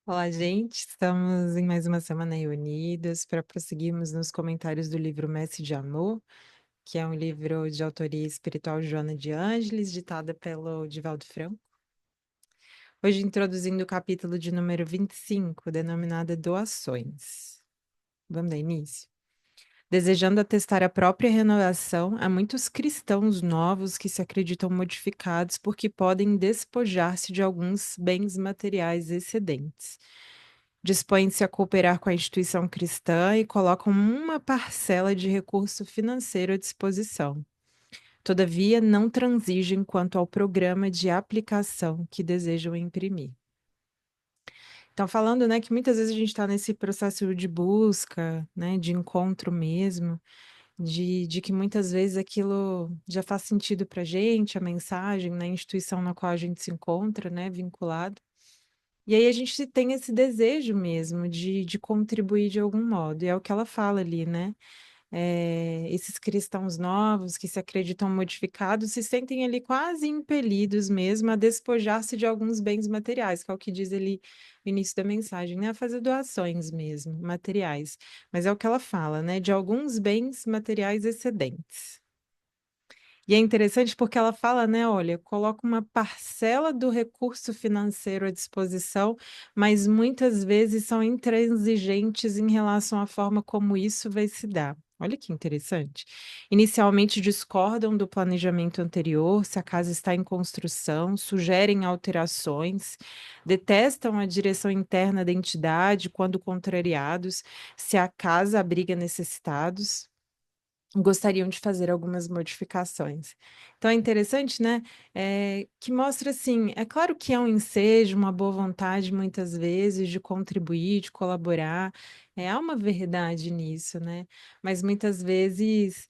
Olá, gente. Estamos em mais uma semana reunidos para prosseguirmos nos comentários do livro Mestre de Amor, que é um livro de autoria espiritual Joana de Ângeles, ditada pelo Divaldo Franco. Hoje introduzindo o capítulo de número 25, denominado Doações. Vamos dar início? Desejando atestar a própria renovação, há muitos cristãos novos que se acreditam modificados porque podem despojar-se de alguns bens materiais excedentes. Dispõem-se a cooperar com a instituição cristã e colocam uma parcela de recurso financeiro à disposição. Todavia, não transigem quanto ao programa de aplicação que desejam imprimir. Então, falando, né, que muitas vezes a gente está nesse processo de busca, né, de encontro mesmo, de que muitas vezes aquilo já faz sentido para a gente, a mensagem, na instituição na qual a gente se encontra, né, vinculado. E aí a gente tem esse desejo mesmo de contribuir de algum modo, e é o que ela fala ali, né? Esses cristãos novos que se acreditam modificados se sentem ali quase impelidos mesmo a despojar-se de alguns bens materiais, que é o que diz ali no início da mensagem, né? A fazer doações mesmo, materiais. Mas é o que ela fala, né? De alguns bens materiais excedentes. E é interessante porque ela fala, né, olha, coloca uma parcela do recurso financeiro à disposição, mas muitas vezes são intransigentes em relação à forma como isso vai se dar. Olha que interessante. Inicialmente discordam do planejamento anterior, se a casa está em construção, sugerem alterações, detestam a direção interna da entidade quando contrariados, se a casa abriga necessitados gostariam de fazer algumas modificações. Então é interessante, né, que mostra assim, é claro que é um ensejo, uma boa vontade muitas vezes de contribuir, de colaborar, há uma verdade nisso, né, mas muitas vezes,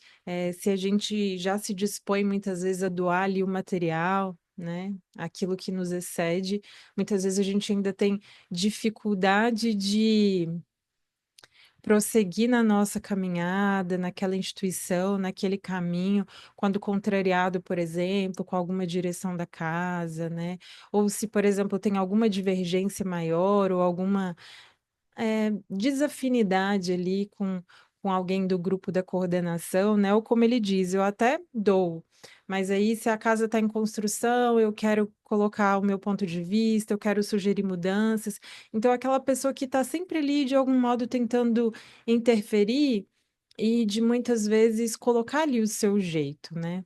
se a gente já se dispõe muitas vezes a doar ali o material, né, aquilo que nos excede, muitas vezes a gente ainda tem dificuldade de prosseguir na nossa caminhada, naquela instituição, naquele caminho, quando contrariado, por exemplo, com alguma direção da casa, né? Ou se, por exemplo, tem alguma divergência maior ou alguma desafinidade ali com alguém do grupo da coordenação, né, ou como ele diz: "Eu até dou, mas aí se a casa está em construção, eu quero colocar o meu ponto de vista, eu quero sugerir mudanças". Então aquela pessoa que está sempre ali, de algum modo, tentando interferir e de muitas vezes colocar ali o seu jeito, né.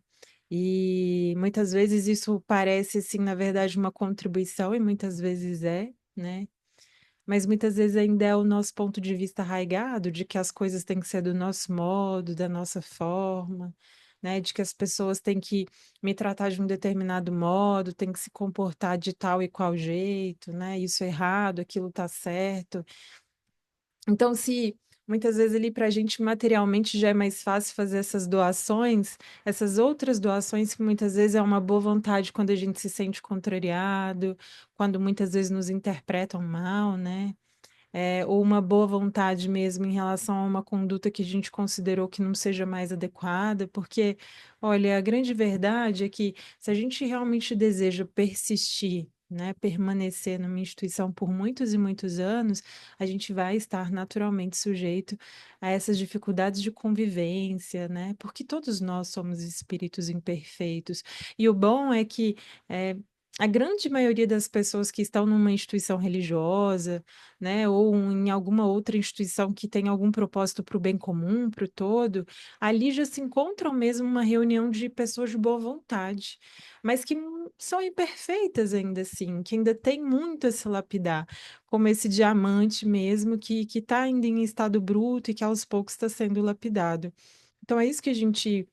E muitas vezes isso parece, assim, na verdade, uma contribuição e muitas vezes é, né. Mas muitas vezes ainda é o nosso ponto de vista arraigado de que as coisas têm que ser do nosso modo, da nossa forma, né, de que as pessoas têm que me tratar de um determinado modo, têm que se comportar de tal e qual jeito, né, isso é errado, aquilo está certo. Então, se muitas vezes ali para a gente materialmente já é mais fácil fazer essas doações, essas outras doações que muitas vezes é uma boa vontade quando a gente se sente contrariado, quando muitas vezes nos interpretam mal, né? Ou uma boa vontade mesmo em relação a uma conduta que a gente considerou que não seja mais adequada, porque, olha, a grande verdade é que se a gente realmente deseja persistir, né, permanecer numa instituição por muitos e muitos anos, a gente vai estar naturalmente sujeito a essas dificuldades de convivência, né, porque todos nós somos espíritos imperfeitos. E o bom é que, eh, a grande maioria das pessoas que estão numa instituição religiosa, né, ou em alguma outra instituição que tem algum propósito para o bem comum, para o todo, ali já se encontram mesmo uma reunião de pessoas de boa vontade, mas que são imperfeitas ainda assim, que ainda tem muito a se lapidar, como esse diamante mesmo que está ainda em estado bruto e que aos poucos está sendo lapidado. Então é isso que a gente,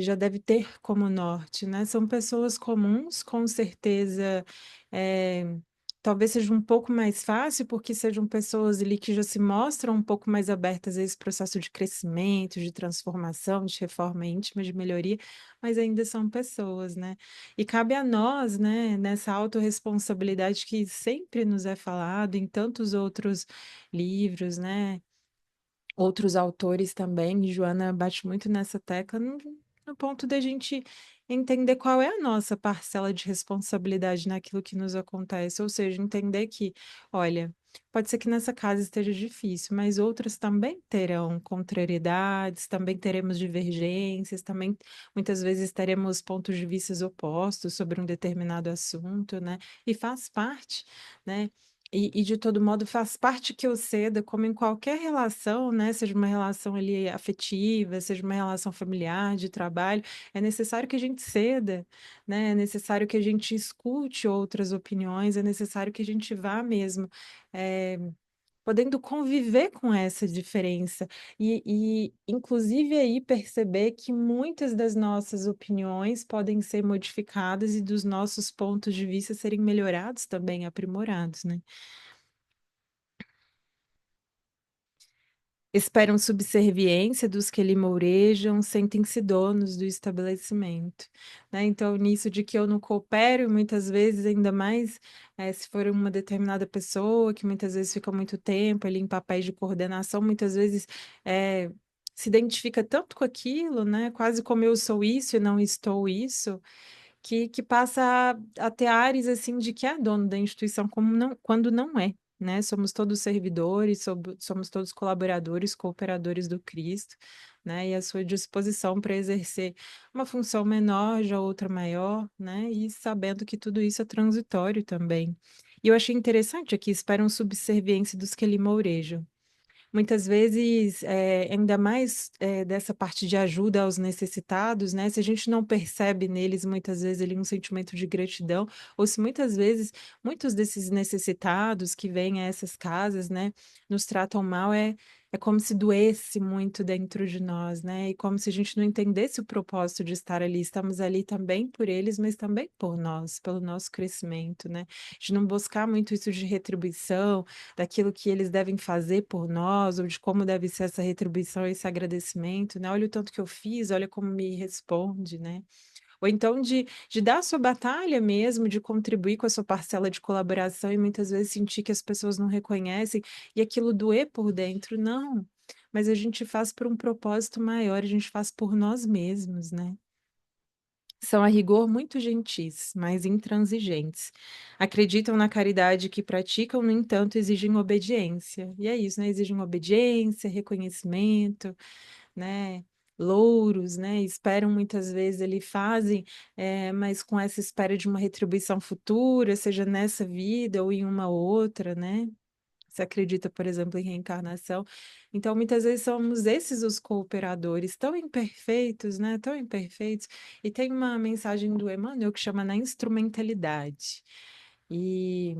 já deve ter como norte, né, são pessoas comuns, com certeza, eh, talvez seja um pouco mais fácil, porque sejam pessoas ali que já se mostram um pouco mais abertas a esse processo de crescimento, de transformação, de reforma íntima, de melhoria, mas ainda são pessoas, né. E cabe a nós, né, nessa autorresponsabilidade que sempre nos é falado em tantos outros livros, né, outros autores também, e Joana bate muito nessa tecla, no ponto da gente entender qual é a nossa parcela de responsabilidade naquilo que nos acontece, ou seja, entender que, olha, pode ser que nessa casa esteja difícil, mas outras também terão contrariedades, também teremos divergências, também muitas vezes teremos pontos de vista opostos sobre um determinado assunto, né? E faz parte, né? E de todo modo faz parte que eu ceda, como em qualquer relação, né? Seja uma relação ali afetiva, seja uma relação familiar, de trabalho, é necessário que a gente ceda, né? É necessário que a gente escute outras opiniões, é necessário que a gente vá mesmo, eh, podendo conviver com essa diferença inclusive aí perceber que muitas das nossas opiniões podem ser modificadas e dos nossos pontos de vista serem melhorados também, aprimorados, né? Esperam subserviência dos que lhe mourejam, sentem-se donos do estabelecimento, né? Então, nisso de que eu não coopero, muitas vezes, ainda mais se for uma determinada pessoa que muitas vezes fica muito tempo ali em papéis de coordenação, muitas vezes eh, se identifica tanto com aquilo, né? Quase como eu sou isso e não estou isso, que passa a ter ares assim de que é dono da instituição, como não, quando não é, né? Somos todos servidores, somos todos colaboradores, cooperadores do Cristo, né? E a sua disposição para exercer uma função menor, já outra maior, né? E sabendo que tudo isso é transitório também. E eu achei interessante aqui, esperam subserviência dos que lhe mourejam. Muitas vezes, ainda mais dessa parte de ajuda aos necessitados, né? Se a gente não percebe neles muitas vezes ali um sentimento de gratidão, ou se muitas vezes muitos desses necessitados que vêm a essas casas, né, nos tratam mal, é como se doesse muito dentro de nós, né? E como se a gente não entendesse o propósito de estar ali. Estamos ali também por eles, mas também por nós, pelo nosso crescimento, né? De não buscar muito isso de retribuição daquilo que eles devem fazer por nós, ou de como deve ser essa retribuição, esse agradecimento, né? Olha o tanto que eu fiz, olha como me responde, né? Ou então de dar a sua batalha mesmo, de contribuir com a sua parcela de colaboração e muitas vezes sentir que as pessoas não reconhecem e aquilo doer por dentro, não. Mas a gente faz por um propósito maior, a gente faz por nós mesmos, né? São a rigor muito gentis, mas intransigentes. Acreditam na caridade que praticam, no entanto, exigem obediência. E é isso, né? Exigem obediência, reconhecimento, né? Louros, né? Esperam muitas vezes, ele fazem, mas com essa espera de uma retribuição futura, seja nessa vida ou em uma outra, né? Se acredita, por exemplo, em reencarnação. Então, muitas vezes somos esses os cooperadores, tão imperfeitos, né? Tão imperfeitos. E tem uma mensagem do Emmanuel que chama Na Instrumentalidade, e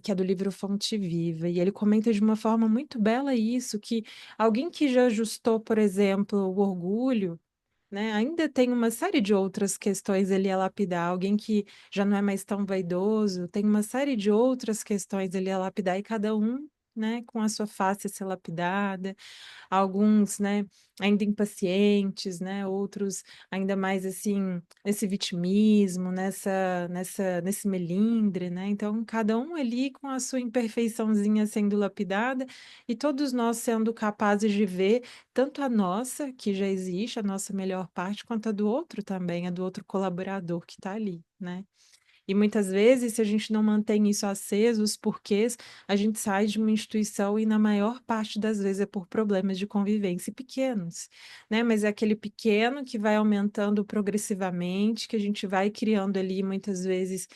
que é do livro Fonte Viva. E ele comenta de uma forma muito bela isso, que alguém que já ajustou, por exemplo, o orgulho, né? Ainda tem uma série de outras questões ali a lapidar. Alguém que já não é mais tão vaidoso, tem uma série de outras questões ali a lapidar, e cada um, né, com a sua face a ser lapidada, alguns, né, ainda impacientes, né, outros ainda mais assim, nesse vitimismo, nesse melindre, né? Então, cada um ali com a sua imperfeiçãozinha sendo lapidada e todos nós sendo capazes de ver tanto a nossa, que já existe, a nossa melhor parte, quanto a do outro também, a do outro colaborador que está ali, né? E muitas vezes, se a gente não mantém isso aceso, os porquês, a gente sai de uma instituição e, na maior parte das vezes, é por problemas de convivência pequenos, né? Mas é aquele pequeno que vai aumentando progressivamente, que a gente vai criando ali, muitas vezes,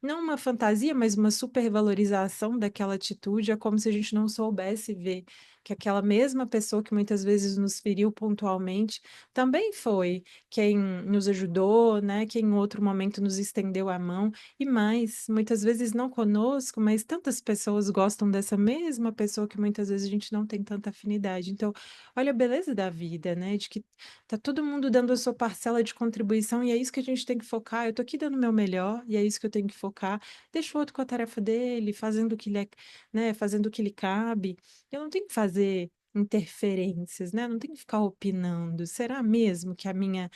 não uma fantasia, mas uma supervalorização daquela atitude. É como se a gente não soubesse ver que aquela mesma pessoa que muitas vezes nos feriu pontualmente também foi quem nos ajudou, né? Quem em outro momento nos estendeu a mão. E mais, muitas vezes não conosco, mas tantas pessoas gostam dessa mesma pessoa que muitas vezes a gente não tem tanta afinidade. Então, olha a beleza da vida, né? De que tá todo mundo dando a sua parcela de contribuição e é isso que a gente tem que focar. Eu tô aqui dando o meu melhor e é isso que eu tenho que focar. Deixa o outro com a tarefa dele, fazendo o que lhe, né? Fazendo o que lhe cabe. Eu não tenho que fazer interferências, né? Não tenho que ficar opinando. Será mesmo que a minha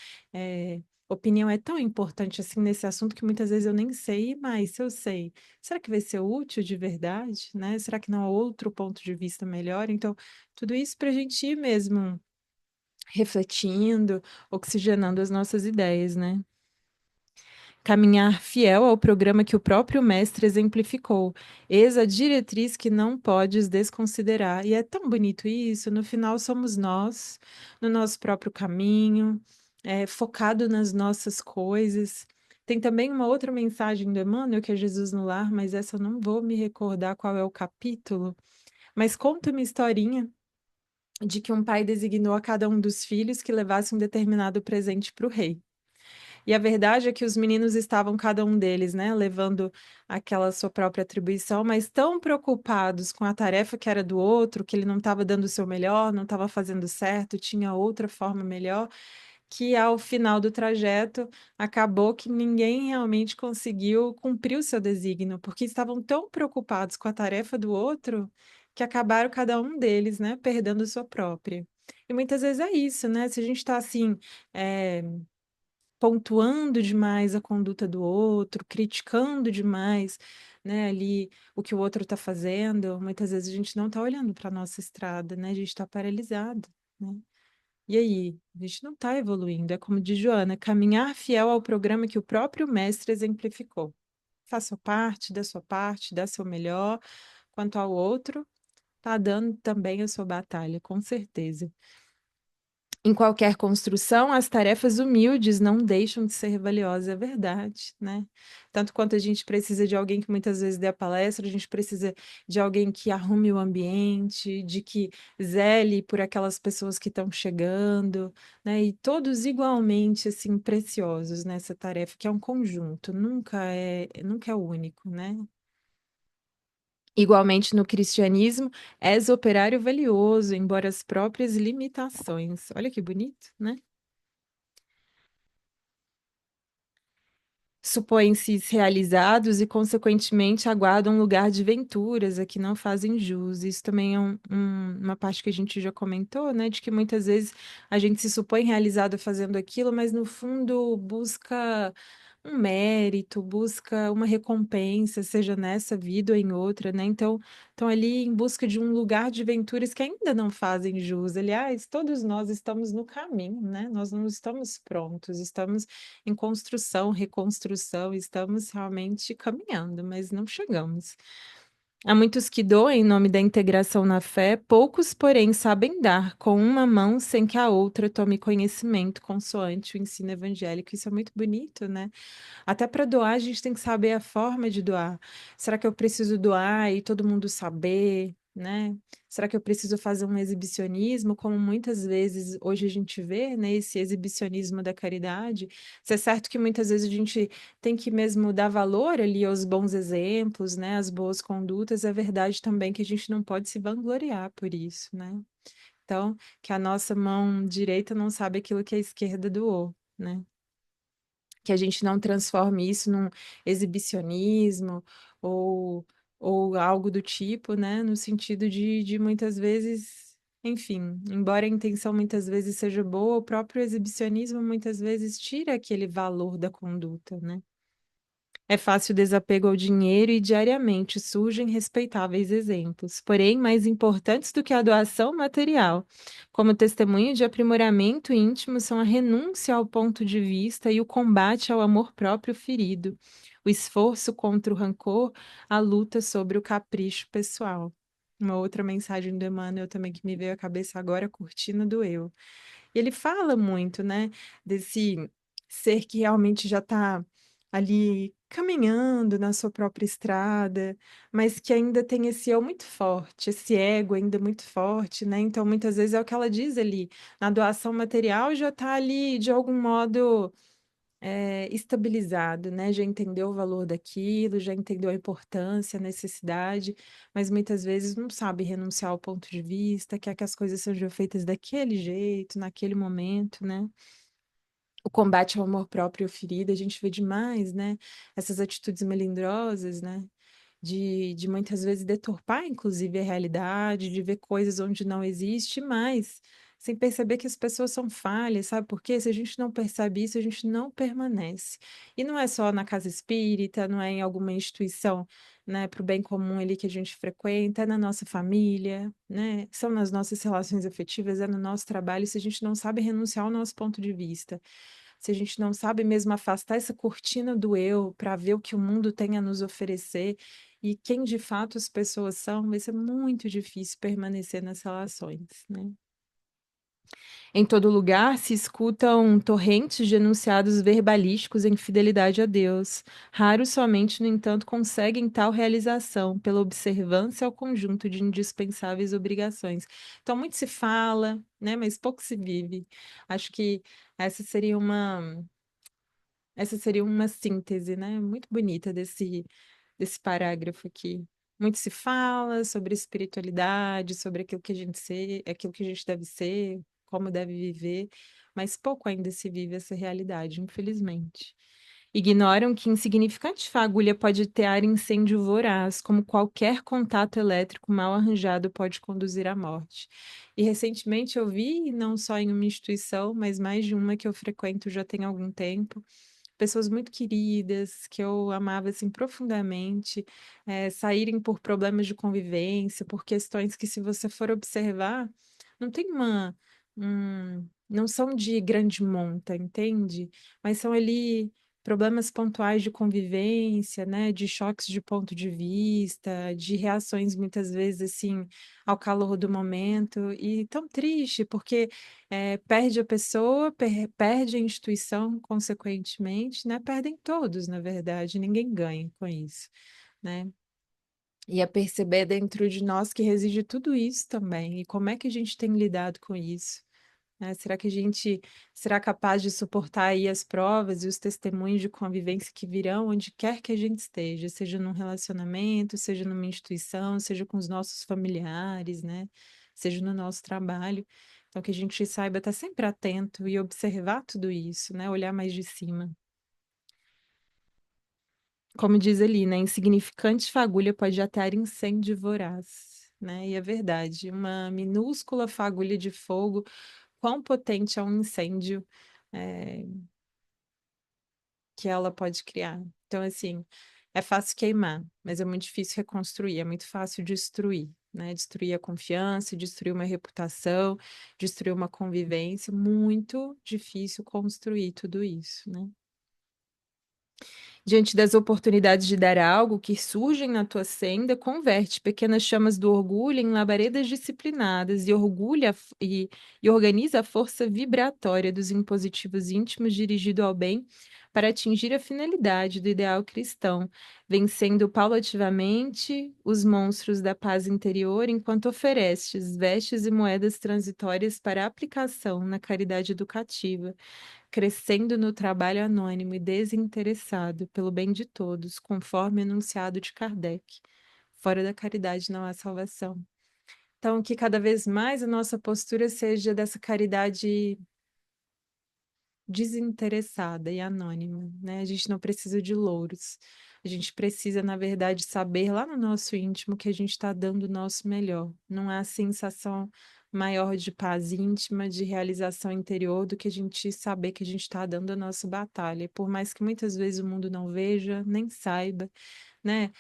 opinião é tão importante assim nesse assunto que muitas vezes eu nem sei, mas se eu sei, será que vai ser útil de verdade, né? Será que não há outro ponto de vista melhor? Então, tudo isso para a gente ir mesmo refletindo, oxigenando as nossas ideias, né? Caminhar fiel ao programa que o próprio mestre exemplificou. Eis a diretriz que não podes desconsiderar. E é tão bonito isso. No final, somos nós, no nosso próprio caminho, focado nas nossas coisas. Tem também uma outra mensagem do Emmanuel, que é Jesus no Lar, mas essa eu não vou me recordar qual é o capítulo. Mas conta uma historinha de que um pai designou a cada um dos filhos que levasse um determinado presente para o rei. E a verdade é que os meninos estavam, cada um deles, né, levando aquela sua própria atribuição, mas tão preocupados com a tarefa que era do outro, que ele não estava dando o seu melhor, não estava fazendo certo, tinha outra forma melhor, que ao final do trajeto acabou que ninguém realmente conseguiu cumprir o seu desígnio, porque estavam tão preocupados com a tarefa do outro que acabaram cada um deles, né, perdendo sua própria. E muitas vezes é isso, né? Se a gente está assim, é, pontuando demais a conduta do outro, criticando demais, né, ali o que o outro está fazendo, muitas vezes a gente não está olhando para a nossa estrada, né? A gente está paralisado, né? E aí, a gente não está evoluindo. É como diz Joana, caminhar fiel ao programa que o próprio mestre exemplificou. Faça parte, da sua parte, dá seu melhor. Quanto ao outro, tá dando também a sua batalha, com certeza. Em qualquer construção, as tarefas humildes não deixam de ser valiosas, é verdade, né? Tanto quanto a gente precisa de alguém que muitas vezes dê a palestra, a gente precisa de alguém que arrume o ambiente, de que zele por aquelas pessoas que estão chegando, né? E todos igualmente, assim, preciosos nessa tarefa, que é um conjunto, nunca é único, né? Igualmente no cristianismo, és operário valioso, embora as próprias limitações. Olha que bonito, né? Supõem-se realizados e, consequentemente, aguardam um lugar de venturas a que não fazem jus. Isso também é uma parte que a gente já comentou, né? De que muitas vezes a gente se supõe realizado fazendo aquilo, mas no fundo busca um mérito, busca uma recompensa, seja nessa vida ou em outra, né? Então, estão ali em busca de um lugar de venturas que ainda não fazem jus. Aliás, todos nós estamos no caminho, né? Nós não estamos prontos, estamos em construção, reconstrução, estamos realmente caminhando, mas não chegamos. Há muitos que doam em nome da integração na fé, poucos, porém, sabem dar com uma mão sem que a outra tome conhecimento, consoante o ensino evangélico. Isso é muito bonito, né? Até para doar, a gente tem que saber a forma de doar. Será que eu preciso doar e todo mundo saber, né? Será que eu preciso fazer um exibicionismo, como muitas vezes hoje a gente vê, né? Esse exibicionismo da caridade. Se é certo que muitas vezes a gente tem que mesmo dar valor ali aos bons exemplos, né? Às boas condutas, é verdade também que a gente não pode se vangloriar por isso, né? Então, que a nossa mão direita não sabe aquilo que a esquerda doou, né? Que a gente não transforme isso num exibicionismo ou, ou algo do tipo, né? No sentido de muitas vezes, enfim, embora a intenção muitas vezes seja boa, o próprio exibicionismo muitas vezes tira aquele valor da conduta, né? É fácil o desapego ao dinheiro e diariamente surgem respeitáveis exemplos, porém mais importantes do que a doação material. Como testemunho de aprimoramento íntimo são a renúncia ao ponto de vista e o combate ao amor próprio ferido, o esforço contra o rancor, a luta sobre o capricho pessoal. Uma outra mensagem do Emmanuel também que me veio à cabeça agora, a cortina do eu. E ele fala muito, né, desse ser que realmente já está ali caminhando na sua própria estrada, mas que ainda tem esse eu muito forte, esse ego ainda muito forte, né? Então, muitas vezes é o que ela diz ali, na doação material já está ali, de algum modo, estabilizado, né? Já entendeu o valor daquilo, já entendeu a importância, a necessidade, mas muitas vezes não sabe renunciar ao ponto de vista, quer que as coisas sejam feitas daquele jeito, naquele momento, né? O combate ao amor próprio ferido, a gente vê demais, né? Essas atitudes melindrosas, né? De muitas vezes deturpar, inclusive, a realidade, de ver coisas onde não existe, mas sem perceber que as pessoas são falhas, sabe? Porque se a gente não percebe isso, a gente não permanece. E não é só na casa espírita, não é em alguma instituição, né, para o bem comum ali que a gente frequenta, é na nossa família, né? São nas nossas relações afetivas, é no nosso trabalho, se a gente não sabe renunciar ao nosso ponto de vista, se a gente não sabe mesmo afastar essa cortina do eu para ver o que o mundo tem a nos oferecer e quem de fato as pessoas são, vai ser muito difícil permanecer nas relações, né? Em todo lugar se escutam torrentes de enunciados verbalísticos em fidelidade a Deus. Raros somente, no entanto, conseguem tal realização pela observância ao conjunto de indispensáveis obrigações. Então, muito se fala, né, mas pouco se vive. Acho que essa seria uma, essa seria uma síntese, né, muito bonita desse parágrafo aqui. Muito se fala sobre espiritualidade, sobre aquilo que a gente aquilo que a gente deve ser, como deve viver, mas pouco ainda se vive essa realidade, infelizmente. Ignoram que insignificante fagulha pode tear incêndio voraz, como qualquer contato elétrico mal arranjado pode conduzir à morte. E recentemente eu vi, não só em uma instituição, mas mais de uma que eu frequento já tem algum tempo, pessoas muito queridas, que eu amava assim profundamente, saírem por problemas de convivência, por questões que, se você for observar, não tem não são de grande monta, entende? Mas são ali problemas pontuais de convivência, né, de choques de ponto de vista, de reações muitas vezes assim ao calor do momento, e tão triste porque perde a pessoa, perde a instituição, consequentemente, né? Perdem todos, na verdade, ninguém ganha com isso, né? E a perceber dentro de nós que reside tudo isso também, e como é que a gente tem lidado com isso, né? Será que a gente será capaz de suportar aí as provas e os testemunhos de convivência que virão onde quer que a gente esteja, seja num relacionamento, seja numa instituição, seja com os nossos familiares, né? Seja no nosso trabalho. Então, que a gente saiba estar sempre atento e observar tudo isso, né? Olhar mais de cima. Como diz ali, né? Insignificante fagulha pode atear incêndio voraz, né? E é verdade, uma minúscula fagulha de fogo, quão potente é um incêndio, é, que ela pode criar. Então, assim, é fácil queimar, mas é muito difícil reconstruir, é muito fácil destruir, né? Destruir a confiança, destruir uma reputação, destruir uma convivência, muito difícil construir tudo isso, né? Diante das oportunidades de dar algo que surgem na tua senda, converte pequenas chamas do orgulho em labaredas disciplinadas e e organiza a força vibratória dos impositivos íntimos dirigido ao bem para atingir a finalidade do ideal cristão, vencendo paulativamente os monstros da paz interior, enquanto oferestes vestes e moedas transitórias para aplicação na caridade educativa, crescendo no trabalho anônimo e desinteressado pelo bem de todos, conforme enunciado de Kardec. Fora da caridade não há salvação. Então, que cada vez mais a nossa postura seja dessa caridade desinteressada e anônima, né? A gente não precisa de louros. A gente precisa, na verdade, saber lá no nosso íntimo que a gente está dando o nosso melhor. Não há sensação maior de paz íntima, de realização interior, do que a gente saber que a gente está dando a nossa batalha. Por mais que muitas vezes o mundo não veja, nem saiba, né?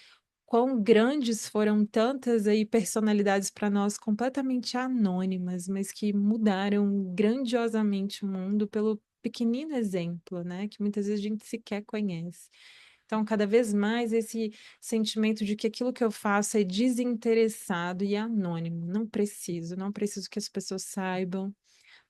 Quão grandes foram tantas aí personalidades para nós completamente anônimas, mas que mudaram grandiosamente o mundo pelo pequenino exemplo, né? Que muitas vezes a gente sequer conhece. Então, cada vez mais esse sentimento de que aquilo que eu faço é desinteressado e anônimo. Não preciso que as pessoas saibam,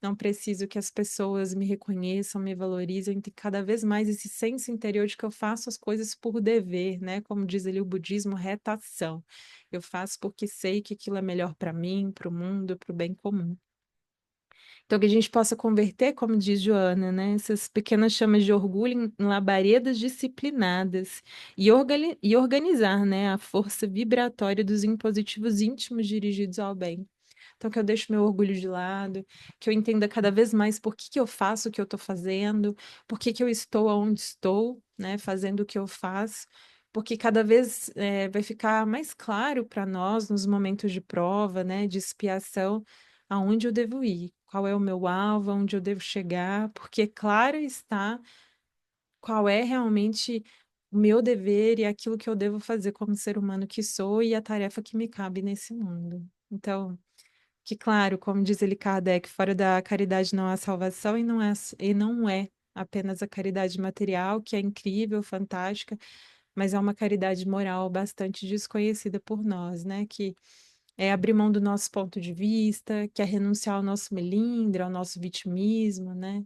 não preciso que as pessoas me reconheçam, me valorizem, ter cada vez mais esse senso interior de que eu faço as coisas por dever, né? Como diz ali o budismo, retação. Eu faço porque sei que aquilo é melhor para mim, para o mundo, para o bem comum. Então, que a gente possa converter, como diz Joana, né, essas pequenas chamas de orgulho em labaredas disciplinadas e organizar, né, a força vibratória dos impositivos íntimos dirigidos ao bem. Então, que eu deixe meu orgulho de lado, que eu entenda cada vez mais por que que eu faço o que eu estou fazendo, por que que eu estou onde estou, né, fazendo o que eu faço, porque cada vez vai ficar mais claro para nós, nos momentos de prova, né, de expiação, aonde eu devo ir, qual é o meu alvo, onde eu devo chegar, porque claro está qual é realmente o meu dever e aquilo que eu devo fazer como ser humano que sou e a tarefa que me cabe nesse mundo. Então, que claro, como diz ele Kardec, fora da caridade não há salvação e não é apenas a caridade material, que é incrível, fantástica, mas é uma caridade moral bastante desconhecida por nós, né? Que é abrir mão do nosso ponto de vista, que é renunciar ao nosso melindre, ao nosso vitimismo, né?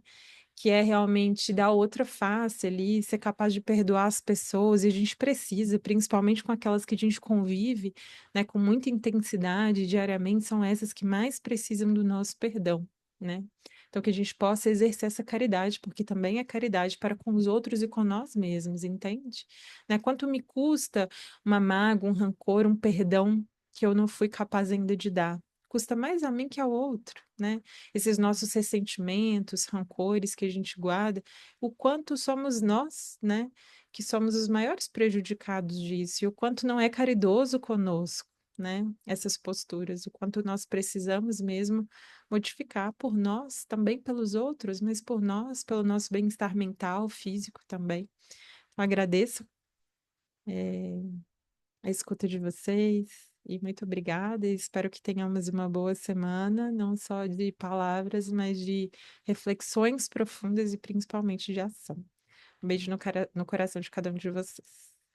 Que é realmente dar outra face ali, ser capaz de perdoar as pessoas, e a gente precisa, principalmente com aquelas que a gente convive, né, com muita intensidade diariamente, são essas que mais precisam do nosso perdão, né? Então, que a gente possa exercer essa caridade, porque também é caridade para com os outros e com nós mesmos, entende? Né? Quanto me custa uma mágoa, um rancor, um perdão que eu não fui capaz ainda de dar? Custa mais a mim que ao outro, né? Esses nossos ressentimentos, rancores que a gente guarda, o quanto somos nós, né, que somos os maiores prejudicados disso, e o quanto não é caridoso conosco, né, essas posturas, o quanto nós precisamos mesmo modificar por nós, também pelos outros, mas por nós, pelo nosso bem-estar mental, físico também. Então, agradeço, a escuta de vocês. E muito obrigada, e espero que tenhamos uma boa semana, não só de palavras, mas de reflexões profundas e principalmente de ação. Um beijo no coração de cada um de vocês.